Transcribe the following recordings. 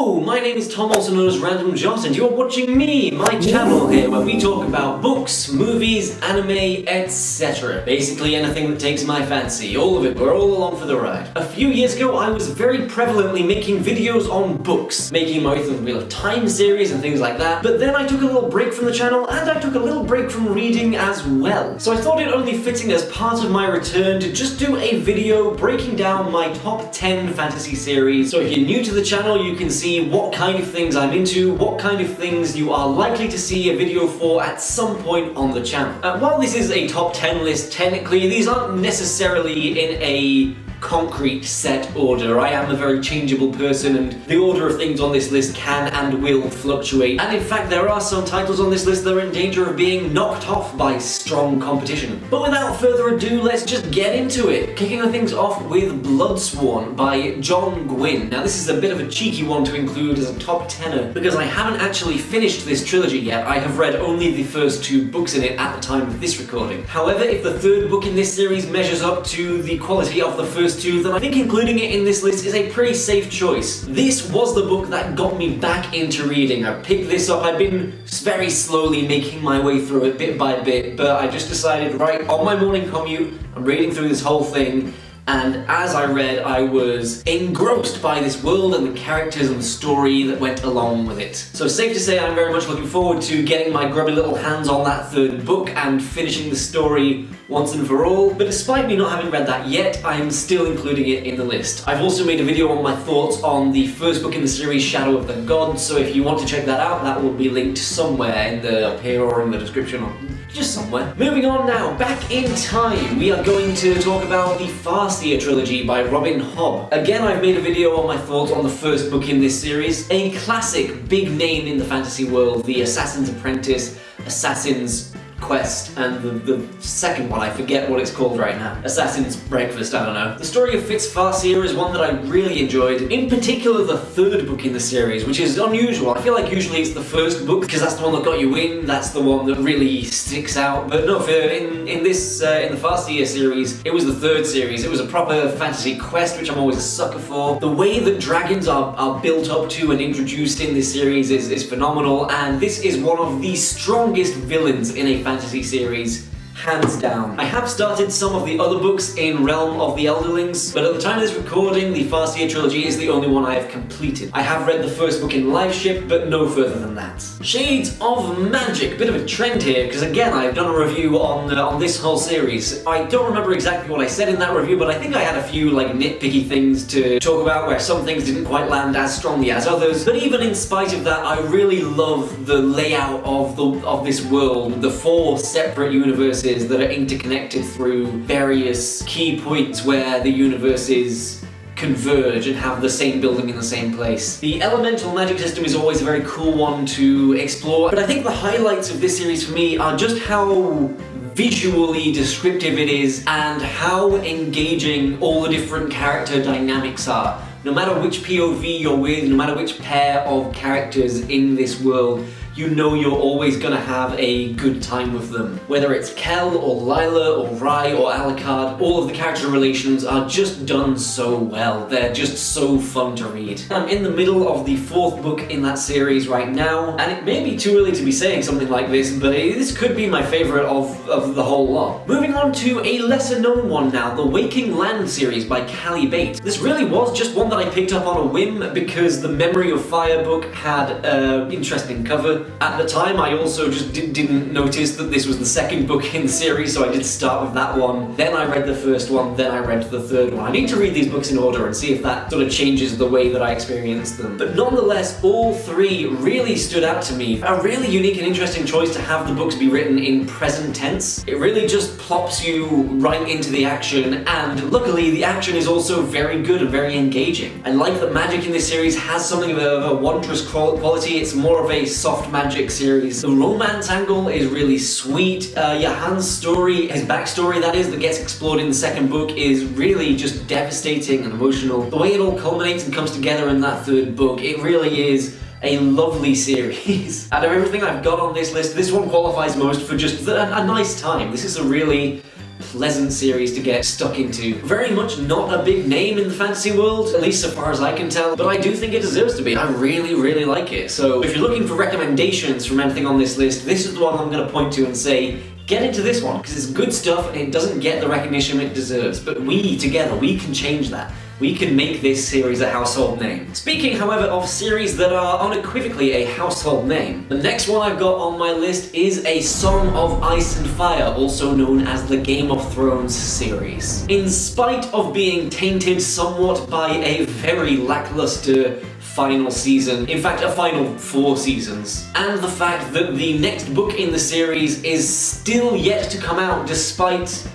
Hello, my name is Tom, also known as Random Jot, and you're watching me, my channel here, where we talk about books, movies, anime, etc. Basically anything that takes my fancy, all of it, we're all along for the ride. A few years ago, I was very prevalently making videos on books, making my way through the Wheel of Time series and things like that, but then I took a little break from the channel, and I took a little break from reading as well. So I thought it only fitting as part of my return to just do a video breaking down my top 10 fantasy series. So if you're new to the channel, you can see what kind of things I'm into, what kind of things you are likely to see a video for at some point on the channel. While this is a top 10 list, technically, these aren't necessarily in a concrete set order. I am a very changeable person, and the order of things on this list can and will fluctuate. And in fact, there are some titles on this list that are in danger of being knocked off by strong competition. But without further ado, let's just get into it. Kicking things off with Bloodsworn by John Gwynne. Now this is a bit of a cheeky one to include as a top 10er, because I haven't actually finished this trilogy yet. I have read only the first 2 books in it at the time of this recording. However, if the 3rd book in this series measures up to the quality of the first 2, then I think including it in this list is a pretty safe choice. This was the book that got me back into reading. I picked this up, I'd been very slowly making my way through it bit by bit, but I just decided, right, on my morning commute, I'm reading through this whole thing, and as I read, I was engrossed by this world and the characters and the story that went along with it. So safe to say I'm very much looking forward to getting my grubby little hands on that 3rd book and finishing the story once and for all, but despite me not having read that yet, I am still including it in the list. I've also made a video on my thoughts on the 1st book in the series, Shadow of the Gods, so if you want to check that out, that will be linked somewhere in the up here or in the description or just somewhere. Moving on now, back in time, we are going to talk about the Farseer Trilogy by Robin Hobb. Again, I've made a video on my thoughts on the 1st book in this series, a classic big name in the fantasy world, the Assassin's Apprentice, Assassin's Quest, and the 2nd one, I forget what it's called right now. Assassin's Breakfast, I don't know. The story of Fitz Farseer is one that I really enjoyed, in particular the 3rd book in the series, which is unusual. I feel like usually it's the 1st book, because that's the one that got you in, that's the one that really sticks out, but no, in the Farseer series, it was the 3rd series. It was a proper fantasy quest, which I'm always a sucker for. The way that dragons are built up to and introduced in this series is phenomenal, and this is one of the strongest villains in a fantasy series, hands down. I have started some of the other books in Realm of the Elderlings, but at the time of this recording, the Farseer Trilogy is the only one I have completed. I have read the 1st book in Live Ship, but no further than that. Shades of Magic, bit of a trend here, because again, I've done a review on this whole series. I don't remember exactly what I said in that review, but I think I had a few like nitpicky things to talk about where some things didn't quite land as strongly as others, but even in spite of that, I really love the layout of this world, the 4 separate universes that are interconnected through various key points where the universes converge and have the same building in the same place. The elemental magic system is always a very cool one to explore, but I think the highlights of this series for me are just how visually descriptive it is and how engaging all the different character dynamics are. No matter which POV you're with, no matter which pair of characters in this world, you know you're always gonna have a good time with them. Whether it's Kel or Lila or Rai or Alucard, all of the character relations are just done so well. They're just so fun to read. I'm in the middle of the 4th book in that series right now, and it may be too early to be saying something like this, but this could be my favourite of the whole lot. Moving on to a lesser known one now, the Waking Land series by Callie Bate. This really was just one that I picked up on a whim because the Memory of Fire book had an interesting cover. At the time, I also just didn't notice that this was the 2nd book in the series, so I did start with that one. Then I read the 1st one, then I read the 3rd one. I need to read these books in order and see if that sort of changes the way that I experience them. But nonetheless, all 3 really stood out to me. A really unique and interesting choice to have the books be written in present tense. It really just plops you right into the action, and luckily the action is also very good and very engaging. I like that magic in this series has something of a wondrous quality. It's more of a soft magic series. The romance angle is really sweet. Johan's story, his backstory that gets explored in the 2nd book, is really just devastating and emotional. The way it all culminates and comes together in that 3rd book, it really is a lovely series. Out of everything I've got on this list, this one qualifies most for just a nice time. This is a really pleasant series to get stuck into. Very much not a big name in the fantasy world, at least so far as I can tell, but I do think it deserves to be. I really, really like it. So if you're looking for recommendations from anything on this list, this is the one I'm going to point to and say, get into this one, because it's good stuff and it doesn't get the recognition it deserves. But we, together, we can change that. We can make this series a household name. Speaking, however, of series that are unequivocally a household name, the next one I've got on my list is A Song of Ice and Fire, also known as the Game of Thrones series. In spite of being tainted somewhat by a very lackluster final season, in fact a final 4 seasons, and the fact that the next book in the series is still yet to come out despite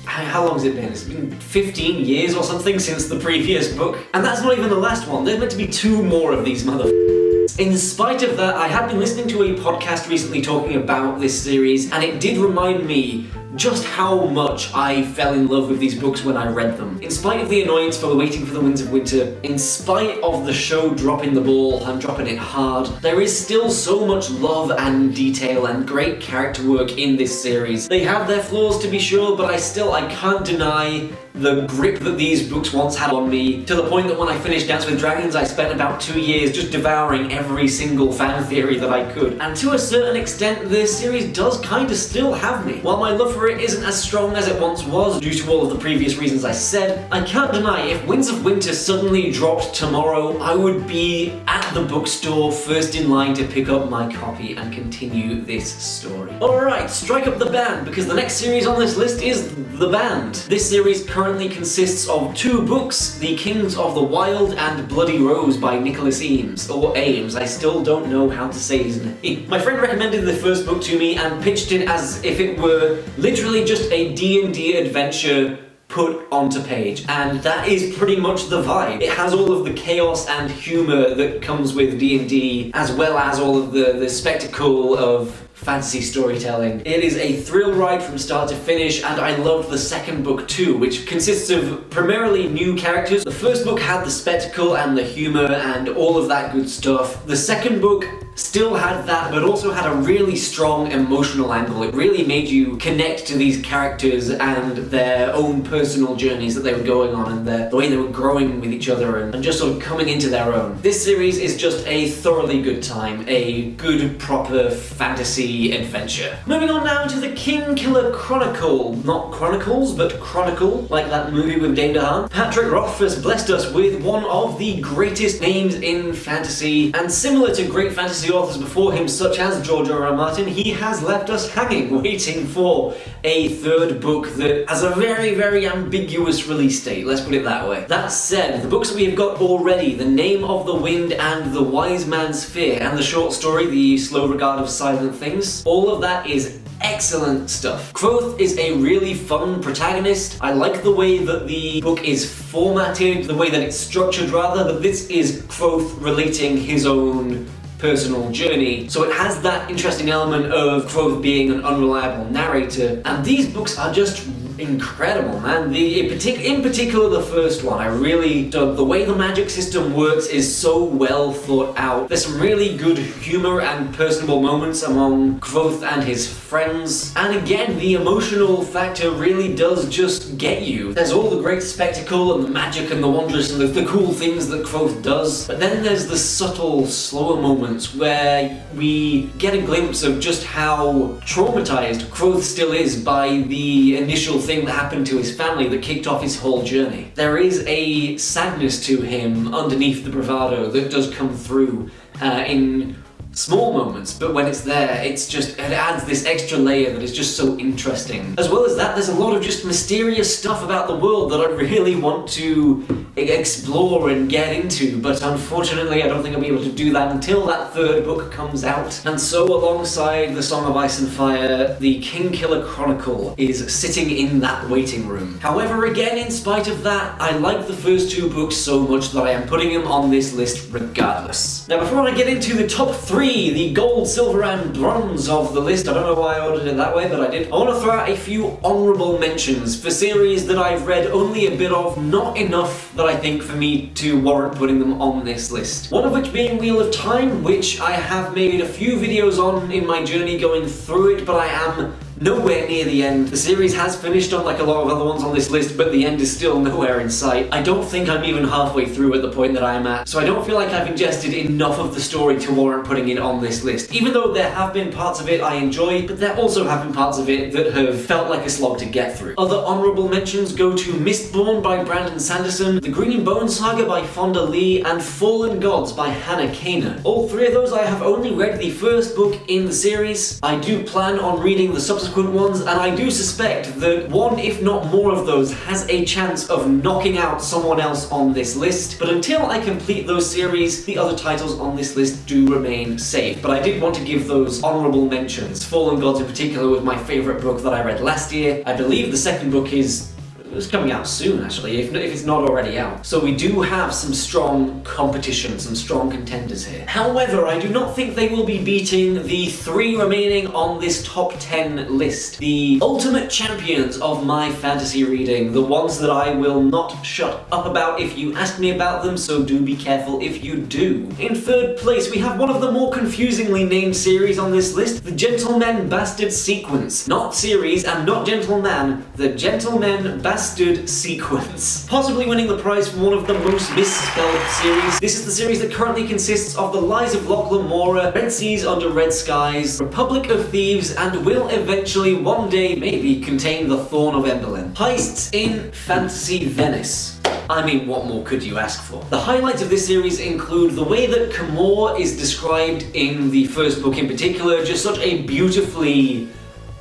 how long has it been? It's been 15 years or something since the previous book. And that's not even the last one. There's meant to be 2 more of these motherfuckers. In spite of that, I had been listening to a podcast recently talking about this series, and it did remind me just how much I fell in love with these books when I read them. In spite of the annoyance for waiting for the Winds of Winter, in spite of the show dropping the ball and dropping it hard, there is still so much love and detail and great character work in this series. They have their flaws to be sure, but I can't deny the grip that these books once had on me, to the point that when I finished Dance with Dragons, I spent about 2 years just devouring every single fan theory that I could. And to a certain extent, this series does kind of still have me. While my love for it isn't as strong as it once was, due to all of the previous reasons I said, I can't deny if Winds of Winter suddenly dropped tomorrow, I would be at the bookstore first in line to pick up my copy and continue this story. Alright, strike up the band, because the next series on this list is The Band. This series currently consists of 2 books, The Kings of the Wyld and Bloody Rose by Nicholas Eames, or Ames, I still don't know how to say his name. My friend recommended the first book to me and pitched it as if it were literally just a D&D adventure put onto page, and that is pretty much the vibe. It has all of the chaos and humor that comes with D&D, as well as all of the spectacle of fantasy storytelling. It is a thrill ride from start to finish, and I loved the second book too, which consists of primarily new characters. The first book had the spectacle and the humor and all of that good stuff. The second book still had that, but also had a really strong emotional angle. It really made you connect to these characters and their own personal journeys that they were going on, and the way they were growing with each other and just sort of coming into their own. This series is just a thoroughly good time, a good, proper fantasy adventure. Moving on now to the Kingkiller Chronicle. Not Chronicles, but Chronicle, like that movie with Dane DeHaan. Patrick Roth has blessed us with one of the greatest names in fantasy, and similar to great fantasy authors before him, such as George R.R. Martin, he has left us hanging, waiting for a 3rd book that has a very, very ambiguous release date, let's put it that way. That said, the books that we have got already, The Name of the Wind and The Wise Man's Fear, and the short story, The Slow Regard of Silent Things, all of that is excellent stuff. Kvothe is a really fun protagonist. I like the way that the book is formatted, the way that it's structured rather, that this is Kvothe relating his own personal journey. So it has that interesting element of Kvothe being an unreliable narrator, and these books are just incredible, man. In particular the first one, I really dug. The way the magic system works is so well thought out. There's some really good humor and personable moments among Kvothe and his friends, and again, the emotional factor really does just get you. There's all the great spectacle and the magic and the wondrous and the cool things that Kvothe does, but then there's the subtle, slower moments where we get a glimpse of just how traumatized Kvothe still is by the initial thing that happened to his family that kicked off his whole journey. There is a sadness to him underneath the bravado that does come through in small moments, but when it's there, it adds this extra layer that is just so interesting. As well as that, there's a lot of just mysterious stuff about the world that I really want to explore and get into, but unfortunately I don't think I'll be able to do that until that 3rd book comes out. And so alongside The Song of Ice and Fire, the Kingkiller Chronicle is sitting in that waiting room. However, again, in spite of that, I like the first 2 books so much that I am putting them on this list regardless. Now, before I get into the top 3, the gold, silver and bronze of the list, I don't know why I ordered it that way, but I did. I want to throw out a few honourable mentions for series that I've read only a bit of, not enough that I think for me to warrant putting them on this list. One of which being Wheel of Time, which I have made a few videos on in my journey going through it, but I am nowhere near the end. The series has finished unlike a lot of other ones on this list, but the end is still nowhere in sight. I don't think I'm even halfway through at the point that I'm at, so I don't feel like I've ingested enough of the story to warrant putting it on this list. Even though there have been parts of it I enjoy, but there also have been parts of it that have felt like a slog to get through. Other honourable mentions go to Mistborn by Brandon Sanderson, The Greenbone Saga by Fonda Lee, and Fallen Gods by Hannah Kaner. All three of those I have only read the first book in the series. I do plan on reading the subsequent ones, and I do suspect that one, if not more of those, has a chance of knocking out someone else on this list. But until I complete those series, the other titles on this list do remain safe. But I did want to give those honourable mentions. Fallen Gods in particular was my favourite book that I read last year. I believe the second book is coming out soon, actually, if it's not already out. So we do have some strong competition, some strong contenders here. However, I do not think they will be beating the three remaining on this top 10 list. The ultimate champions of my fantasy reading, the ones that I will not shut up about if you ask me about them, so do be careful if you do. In third place, we have one of the more confusingly named series on this list, the Gentleman Bastard Sequence. Not series and not gentleman, the Gentleman Bastard Sequence. Possibly winning the prize for one of the most misspelled series. This is the series that currently consists of The Lies of Locke Lamora, Red Seas Under Red Skies, Republic of Thieves, and will eventually one day maybe contain The Thorn of Emberlin. Heists in Fantasy Venice. I mean, what more could you ask for? The highlights of this series include the way that Camor is described in the first book in particular, just such a beautifully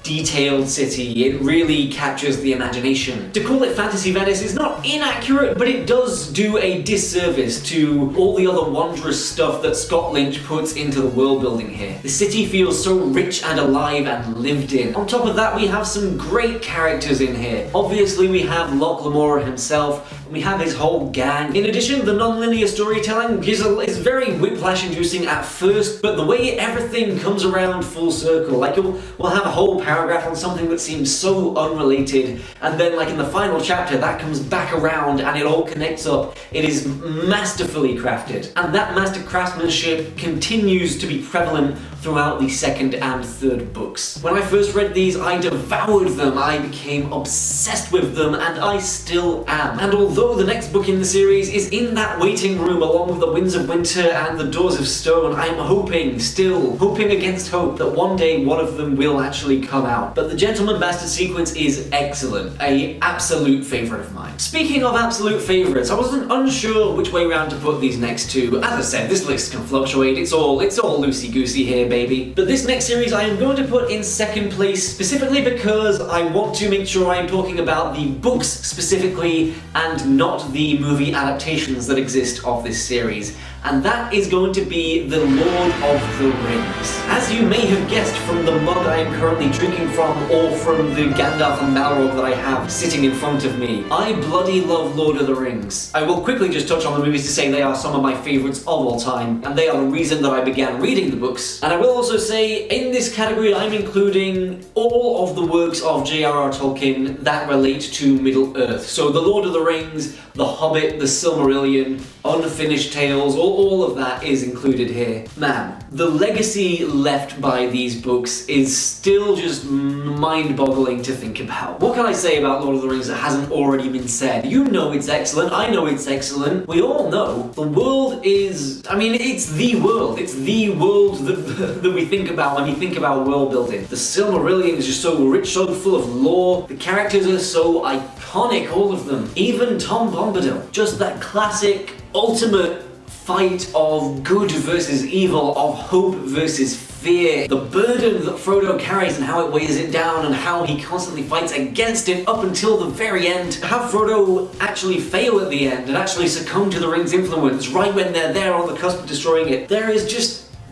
detailed city. It really captures the imagination. To call it Fantasy Venice is not inaccurate, but it does do a disservice to all the other wondrous stuff that Scott Lynch puts into the world building here. The city feels so rich and alive and lived in. On top of that, we have some great characters in here. Obviously, we have Locke Lamora himself, and we have his whole gang. In addition, the non-linear storytelling is very whiplash-inducing at first, but the way everything comes around full circle, like we'll have a whole paragraph on something that seems so unrelated, and then like in the final chapter that comes back around and it all connects up. It is masterfully crafted, and that master craftsmanship continues to be prevalent throughout the second and third books. When I first read these, I devoured them, I became obsessed with them, and I still am. And although the next book in the series is in that waiting room along with the Winds of Winter and the Doors of Stone, I'm still hoping against hope that one day one of them will actually come out. But the Gentleman Bastard Sequence is excellent, an absolute favourite of mine. Speaking of absolute favourites, I wasn't unsure which way round to put these next two. As I said, this list can fluctuate, it's all loosey-goosey here, baby. But this next series I am going to put in second place specifically because I want to make sure I'm talking about the books specifically and not the movie adaptations that exist of this series. And that is going to be The Lord of the Rings. As you may have guessed from the mug I am currently drinking from, or from the Gandalf and Balrog that I have sitting in front of me, I bloody love Lord of the Rings. I will quickly just touch on the movies to say they are some of my favourites of all time, and they are the reason that I began reading the books. And I will also say, in this category I'm including all of the works of J.R.R. Tolkien that relate to Middle-earth. So The Lord of the Rings, The Hobbit, The Silmarillion, Unfinished Tales, all of that is included here. Man, the legacy left by these books is still just mind-boggling to think about. What can I say about Lord of the Rings that hasn't already been said? You know it's excellent, I know it's excellent, we all know. The world is, I mean, it's the world. It's the world that we think about when we think about world building. The Silmarillion is just so rich, so full of lore. The characters are so iconic, all of them. Even Tom Bombadil, just that classic, ultimate fight of good versus evil, of hope versus fear. The burden that Frodo carries and how it weighs it down and how he constantly fights against it up until the very end. To have Frodo actually fail at the end and actually succumb to the ring's influence right when they're there on the cusp of destroying it.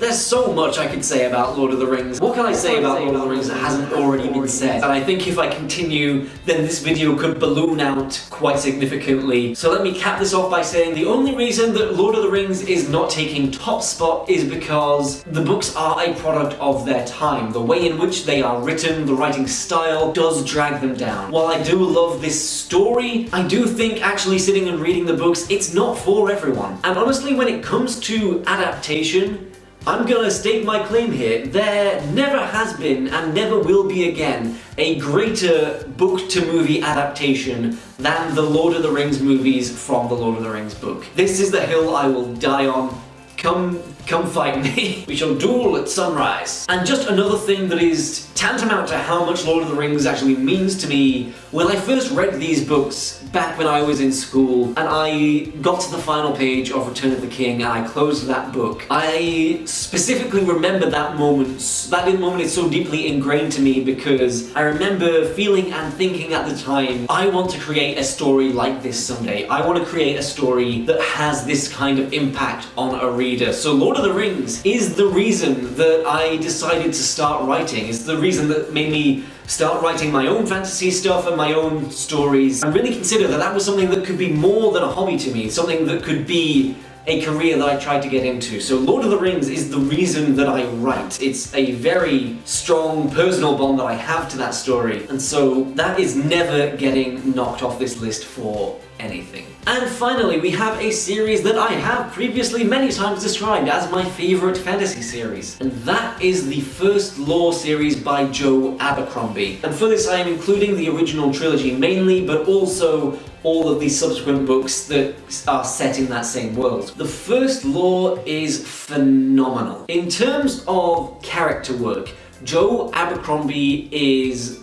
There's so much I could say about Lord of the Rings. What can I say about Lord of the Rings that hasn't already been said? And I think if I continue, then this video could balloon out quite significantly. So let me cap this off by saying the only reason that Lord of the Rings is not taking top spot is because the books are a product of their time. The way in which they are written, the writing style, does drag them down. While I do love this story, I do think actually sitting and reading the books, it's not for everyone. And honestly, when it comes to adaptation, I'm gonna stake my claim here. There never has been and never will be again a greater book-to-movie adaptation than the Lord of the Rings movies from the Lord of the Rings book. This is the hill I will die on. Come fight me. We shall duel at sunrise. And just another thing that is tantamount to how much Lord of the Rings actually means to me. When I first read these books back when I was in school and I got to the final page of Return of the King and I closed that book, I specifically remember that moment. That moment is so deeply ingrained to me because I remember feeling and thinking at the time, I want to create a story like this someday. I want to create a story that has this kind of impact on a reader. So Lord of the Rings is the reason that I decided to start writing. It's the reason that made me start writing my own fantasy stuff and my own stories. I really consider that that was something that could be more than a hobby to me, something that could be a career that I tried to get into. So Lord of the Rings is the reason that I write. It's a very strong personal bond that I have to that story, and so that is never getting knocked off this list for anything. And finally, we have a series that I have previously many times described as my favourite fantasy series, and that is the first lore series by Joe Abercrombie. And for this I am including the original trilogy mainly, but also all of the subsequent books that are set in that same world. The first lore is phenomenal. In terms of character work, Joe Abercrombie is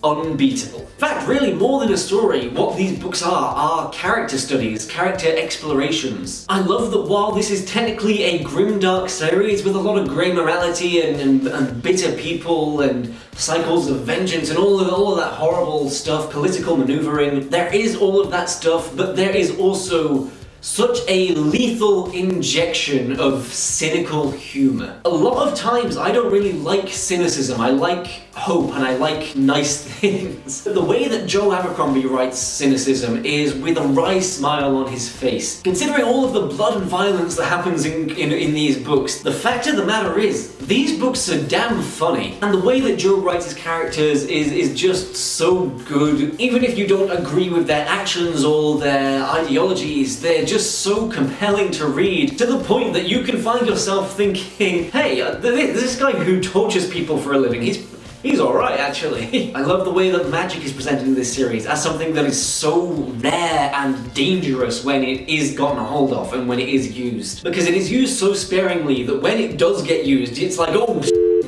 unbeatable. In fact, really more than a story, what these books are character studies, character explorations. I love that while this is technically a grimdark series with a lot of grey morality and bitter people and cycles of vengeance and all of that horrible stuff, political maneuvering, there is all of that stuff, but there is also such a lethal injection of cynical humour. A lot of times I don't really like cynicism, I like hope and I like nice things. The way that Joe Abercrombie writes cynicism is with a wry smile on his face. Considering all of the blood and violence that happens in these books, the fact of the matter is, these books are damn funny. And the way that Joe writes his characters is just so good. Even if you don't agree with their actions or their ideologies, they're just so compelling to read, to the point that you can find yourself thinking, hey, this guy who tortures people for a living, he's alright actually. I love the way that magic is presented in this series as something that is so rare and dangerous when it is gotten a hold of and when it is used. Because it is used so sparingly that when it does get used, it's like, oh,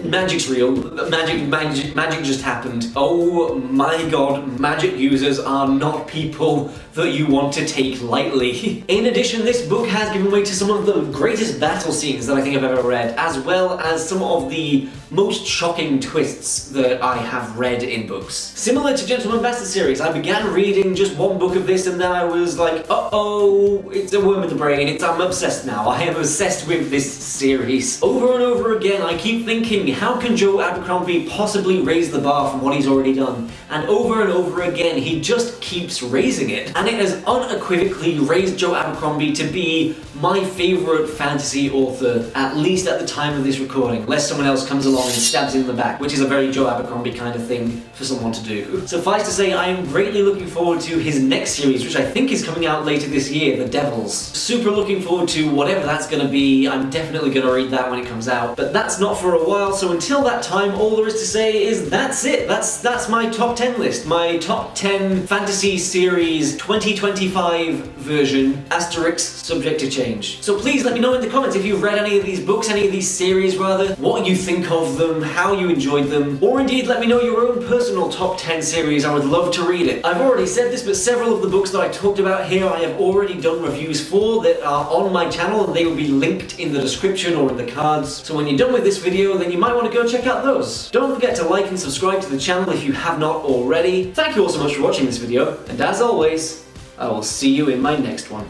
magic's real, magic just happened. Oh my god, magic users are not people that you want to take lightly. In addition, this book has given way to some of the greatest battle scenes that I think I've ever read, as well as some of the most shocking twists that I have read in books. Similar to Gentleman Bastard series, I began reading just one book of this and then I was like, uh-oh, it's a worm in the brain, I'm obsessed now, I am obsessed with this series. Over and over again, I keep thinking, how can Joe Abercrombie possibly raise the bar from what he's already done? And over again, he just keeps raising it. And it has unequivocally raised Joe Abercrombie to be my favourite fantasy author, at least at the time of this recording, unless someone else comes along and stabs him in the back, which is a very Joe Abercrombie kind of thing for someone to do. Suffice to say, I am greatly looking forward to his next series, which I think is coming out later this year, The Devils. Super looking forward to whatever that's going to be. I'm definitely going to read that when it comes out, but that's not for a while, so until that time, all there is to say is that's it. That's my top 10 list, my top 10 fantasy series 2025 version, asterisk subject to change. So please let me know in the comments if you've read any of these books, any of these series rather, what you think of them, how you enjoyed them, or indeed let me know your own personal top 10 series. I would love to read it. I've already said this, but several of the books that I talked about here I have already done reviews for that are on my channel, and they will be linked in the description or in the cards. So when you're done with this video, then you might want to go check out those. Don't forget to like and subscribe to the channel if you have not already. Thank you all so much for watching this video, and as always, I will see you in my next one.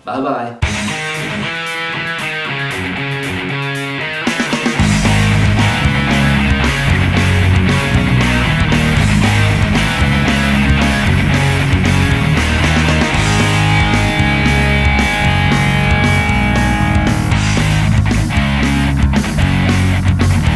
Bye bye.